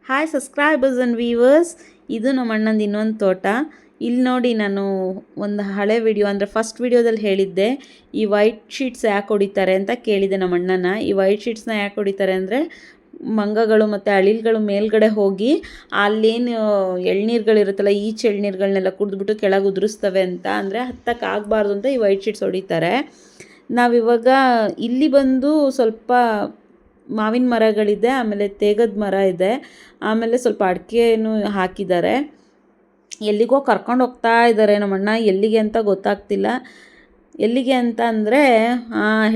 Hi subscribers and viewers, ಇದು ನಮ್ಮ ಅಣ್ಣಂದು ಇನ್ನೊಂದು ತೋಟ. ಇಲ್ಲಿ ನೋಡಿ, ನಾನು ಒಂದು ಹಳೆ ವಿಡಿಯೋ ಅಂದರೆ ಫಸ್ಟ್ ವಿಡಿಯೋದಲ್ಲಿ ಹೇಳಿದ್ದೆ ಈ ವೈಟ್ ಶೀಟ್ಸ್ ಯಾಕೆ ಹೊಡಿತಾರೆ ಅಂತ ಕೇಳಿದೆ ನಮ್ಮ ಅಣ್ಣನ. ಈ ವೈಟ್ ಶೀಟ್ಸ್ನ ಯಾಕೆ ಹೊಡಿತಾರೆ ಅಂದರೆ ಮಂಗಗಳು ಮತ್ತು ಅಳಿಲ್ಗಳು ಮೇಲ್ಗಡೆ ಹೋಗಿ ಅಲ್ಲೇನು ಎಳ್ನೀರುಗಳಿರುತ್ತಲ್ಲ, ಈಚೆ ಎಳ್ನೀರುಗಳನ್ನೆಲ್ಲ ಕುಡಿದ್ಬಿಟ್ಟು ಕೆಳಗೆ ಉದುರಿಸ್ತವೆ ಅಂತ, ಅಂದರೆ ಹತ್ತಕ್ಕಾಗಬಾರ್ದು ಅಂತ ಈ ವೈಟ್ ಶೀಟ್ಸ್ ಹೊಡಿತಾರೆ. ನಾವಿವಾಗ ಇಲ್ಲಿ ಬಂದು ಸ್ವಲ್ಪ ಮಾವಿನ ಮರಗಳಿದೆ, ಆಮೇಲೆ ತೇಗದ ಮರ ಇದೆ, ಆಮೇಲೆ ಸ್ವಲ್ಪ ಅಡಿಕೆನೂ ಹಾಕಿದ್ದಾರೆ. ಎಲ್ಲಿಗೋ ಕರ್ಕೊಂಡು ಹೋಗ್ತಾ ಇದ್ದಾರೆ ನಮ್ಮಣ್ಣ, ಎಲ್ಲಿಗೆ ಅಂತ ಗೊತ್ತಾಗ್ತಿಲ್ಲ. ಎಲ್ಲಿಗೆ ಅಂತ ಅಂದರೆ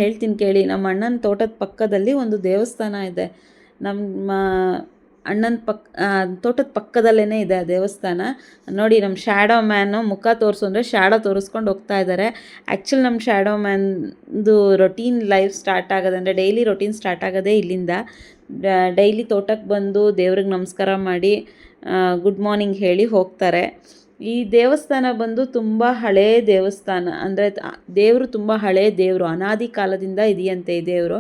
ಹೇಳ್ತೀನಿ ಕೇಳಿ. ನಮ್ಮ ಅಣ್ಣನ ತೋಟದ ಪಕ್ಕದಲ್ಲಿ ಒಂದು ದೇವಸ್ಥಾನ ಇದೆ. ನಮ್ಮ ಅಣ್ಣನ ತೋಟದ ಪಕ್ಕದಲ್ಲೇ ಇದೆ ಆ ದೇವಸ್ಥಾನ. ನೋಡಿ, ನಮ್ಮ ಶ್ಯಾಡೋ ಮ್ಯಾನು ಮುಖ ತೋರಿಸು ಅಂದರೆ ಶ್ಯಾಡೋ ತೋರಿಸ್ಕೊಂಡು ಹೋಗ್ತಾ ಇದ್ದಾರೆ. ಆ್ಯಕ್ಚುಲಿ ನಮ್ಮ ಶ್ಯಾಡೋ ಮ್ಯಾನ್ದು ರೊಟೀನ್ ಲೈಫ್ ಸ್ಟಾರ್ಟ್ ಆಗೋದು ಅಂದರೆ ಡೈಲಿ ರೊಟೀನ್ ಸ್ಟಾರ್ಟ್ ಆಗೋದೇ ಇಲ್ಲಿಂದ. ಡೈಲಿ ತೋಟಕ್ಕೆ ಬಂದು ದೇವ್ರಿಗೆ ನಮಸ್ಕಾರ ಮಾಡಿ ಗುಡ್ ಮಾರ್ನಿಂಗ್ ಹೇಳಿ ಹೋಗ್ತಾರೆ. ಈ ದೇವಸ್ಥಾನ ಬಂದು ತುಂಬ ಹಳೆಯ ದೇವಸ್ಥಾನ, ಅಂದರೆ ದೇವರು ತುಂಬ ಹಳೆಯ ದೇವರು, ಅನಾದಿ ಕಾಲದಿಂದ ಇದೆಯಂತೆ ಈ ದೇವರು.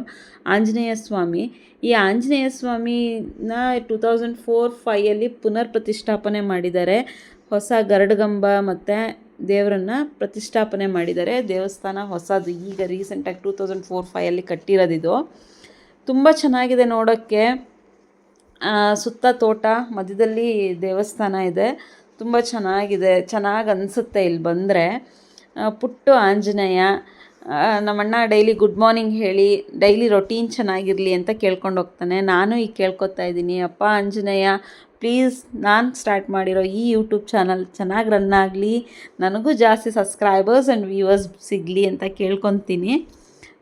ಆಂಜನೇಯ ಸ್ವಾಮಿ. ಈ ಆಂಜನೇಯ ಸ್ವಾಮಿನ 2004-05 ಪುನರ್ ಪ್ರತಿಷ್ಠಾಪನೆ ಮಾಡಿದ್ದಾರೆ. ಹೊಸ ಗರುಡಗಂಬ ಮತ್ತು ದೇವರನ್ನು ಪ್ರತಿಷ್ಠಾಪನೆ ಮಾಡಿದ್ದಾರೆ. ದೇವಸ್ಥಾನ ಹೊಸದು, ಈಗ ರೀಸೆಂಟಾಗಿ 2004-05 ಕಟ್ಟಿರೋದಿದು. ತುಂಬ ಚೆನ್ನಾಗಿದೆ ನೋಡೋಕ್ಕೆ. ಸುತ್ತ ತೋಟ, ಮಧ್ಯದಲ್ಲಿ ದೇವಸ್ಥಾನ ಇದೆ. ತುಂಬ ಚೆನ್ನಾಗಿದೆ, ಚೆನ್ನಾಗಿ ಅನಿಸುತ್ತೆ ಇಲ್ಲಿ ಬಂದರೆ. ಪುಟ್ಟು ಆಂಜನೇಯ. ನಮ್ಮಣ್ಣ ಡೈಲಿ ಗುಡ್ ಮಾರ್ನಿಂಗ್ ಹೇಳಿ ಡೈಲಿ ರೊಟೀನ್ ಚೆನ್ನಾಗಿರಲಿ ಅಂತ ಕೇಳ್ಕೊಂಡು ಹೋಗ್ತಾನೆ. ನಾನು ಈಗ ಕೇಳ್ಕೊತಾ ಇದ್ದೀನಿ, ಅಪ್ಪ ಆಂಜನೇಯ ಪ್ಲೀಸ್, ನಾನು ಸ್ಟಾರ್ಟ್ ಮಾಡಿರೋ ಈ ಯೂಟ್ಯೂಬ್ ಚಾನಲ್ ಚೆನ್ನಾಗಿ ರನ್ ಆಗಲಿ, ನನಗೂ ಜಾಸ್ತಿ ಸಬ್ಸ್ಕ್ರೈಬರ್ಸ್ ಆ್ಯಂಡ್ ವ್ಯೂವರ್ಸ್ ಸಿಗಲಿ ಅಂತ ಕೇಳ್ಕೊತೀನಿ.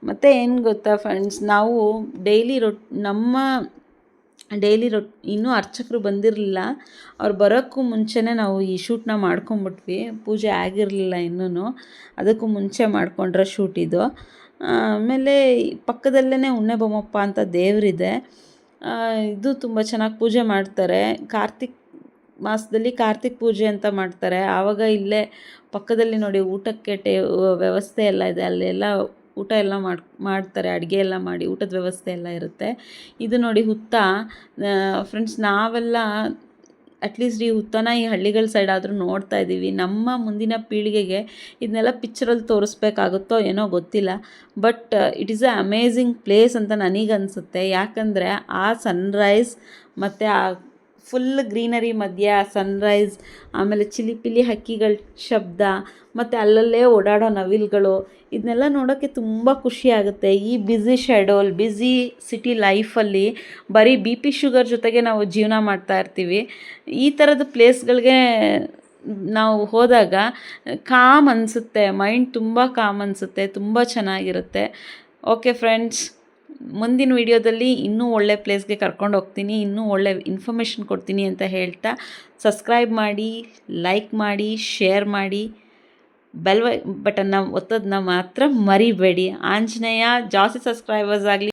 ಮತ್ತು ಏನು ಗೊತ್ತಾ ಫ್ರೆಂಡ್ಸ್, ನಾವು ಇನ್ನೂ ಅರ್ಚಕರು ಬಂದಿರಲಿಲ್ಲ. ಅವ್ರು ಬರೋಕ್ಕೂ ಮುಂಚೆನೇ ನಾವು ಈ ಶೂಟನ್ನ ಮಾಡ್ಕೊಂಬಿಟ್ವಿ. ಪೂಜೆ ಆಗಿರಲಿಲ್ಲ ಇನ್ನೂ, ಅದಕ್ಕೂ ಮುಂಚೆ ಮಾಡಿಕೊಂಡ್ರೆ ಶೂಟ್ ಇದು. ಆಮೇಲೆ ಪಕ್ಕದಲ್ಲೇ ಉಣ್ಣೆ ಬೊಮ್ಮಪ್ಪ ಅಂತ ದೇವರಿದೆ. ಇದು ತುಂಬ ಚೆನ್ನಾಗಿ ಪೂಜೆ ಮಾಡ್ತಾರೆ. ಕಾರ್ತಿಕ್ ಮಾಸದಲ್ಲಿ ಕಾರ್ತಿಕ್ ಪೂಜೆ ಅಂತ ಮಾಡ್ತಾರೆ. ಆವಾಗ ಇಲ್ಲೇ ಪಕ್ಕದಲ್ಲಿ ನೋಡಿ ಊಟಕ್ಕೆ ವ್ಯವಸ್ಥೆ ಎಲ್ಲ ಇದೆ. ಅಲ್ಲೆಲ್ಲ ಊಟ ಎಲ್ಲ ಮಾಡ್ತಾರೆ, ಅಡುಗೆ ಎಲ್ಲ ಮಾಡಿ ಊಟದ ವ್ಯವಸ್ಥೆ ಎಲ್ಲ ಇರುತ್ತೆ. ಇದು ನೋಡಿ ಹುತ್ತ. ಫ್ರೆಂಡ್ಸ್, ನಾವೆಲ್ಲ ಅಟ್ಲೀಸ್ಟ್ ಈ ಹುತ್ತನ ಈ ಹಳ್ಳಿಗಳ ಸೈಡ್ ಆದರೂ ನೋಡ್ತಾ ಇದ್ದೀವಿ. ನಮ್ಮ ಮುಂದಿನ ಪೀಳಿಗೆಗೆ ಇದನ್ನೆಲ್ಲ ಪಿಕ್ಚರಲ್ಲಿ ತೋರಿಸ್ಬೇಕಾಗುತ್ತೋ ಏನೋ ಗೊತ್ತಿಲ್ಲ. But it is a amazing place ಅಂತ ನನಗನ್ಸುತ್ತೆ. ಯಾಕಂದರೆ ಆ ಸನ್ರೈಸ್ ಮತ್ತು ಆ ಫುಲ್ ಗ್ರೀನರಿ ಮಧ್ಯೆ ಆ ಸನ್ರೈಸ್, ಆಮೇಲೆ ಚಿಲಿಪಿಲಿ ಹಕ್ಕಿಗಳ ಶಬ್ದ, ಮತ್ತು ಅಲ್ಲಲ್ಲೇ ಓಡಾಡೋ ನವಿಲುಗಳು, ಇದನ್ನೆಲ್ಲ ನೋಡೋಕ್ಕೆ ತುಂಬ ಖುಷಿಯಾಗುತ್ತೆ. ಈ ಬ್ಯುಸಿ ಶೆಡ್ಯೂಲ್, ಬ್ಯುಸಿ ಸಿಟಿ ಲೈಫಲ್ಲಿ ಬರೀ BP ಶುಗರ್ ಜೊತೆಗೆ ನಾವು ಜೀವನ ಮಾಡ್ತಾ ಇರ್ತೀವಿ. ಈ ಥರದ ಪ್ಲೇಸ್ಗಳಿಗೆ ನಾವು ಹೋದಾಗ ಕಾಮ್ ಅನಿಸುತ್ತೆ, ಮೈಂಡ್ ತುಂಬ ಕಾಮ್ ಅನಿಸುತ್ತೆ, ತುಂಬ ಚೆನ್ನಾಗಿರುತ್ತೆ. ಓಕೆ ಫ್ರೆಂಡ್ಸ್, ಮುಂದಿನ ವಿಡಿಯೋದಲ್ಲಿ ಇನ್ನೂ ಒಳ್ಳೆ ಪ್ಲೇಸ್ಗೆ ಕರ್ಕೊಂಡು ಹೋಗ್ತೀನಿ, ಇನ್ನೂ ಒಳ್ಳೆ ಇನ್ಫಾರ್ಮೇಷನ್ ಕೊಡ್ತೀನಿ ಅಂತ ಹೇಳ್ತಾ, ಸಬ್ಸ್ಕ್ರೈಬ್ ಮಾಡಿ, ಲೈಕ್ ಮಾಡಿ, ಶೇರ್ ಮಾಡಿ, ಬೆಲ್ ಬಟನ್ನ ಒತ್ತೋದನ್ನ ಮಾತ್ರ ಮರಿಬೇಡಿ. ಆಂಜನೇಯ ಜಾಸ್ತಿ ಸಬ್ಸ್ಕ್ರೈಬರ್ಸ್ ಆಗಲಿ.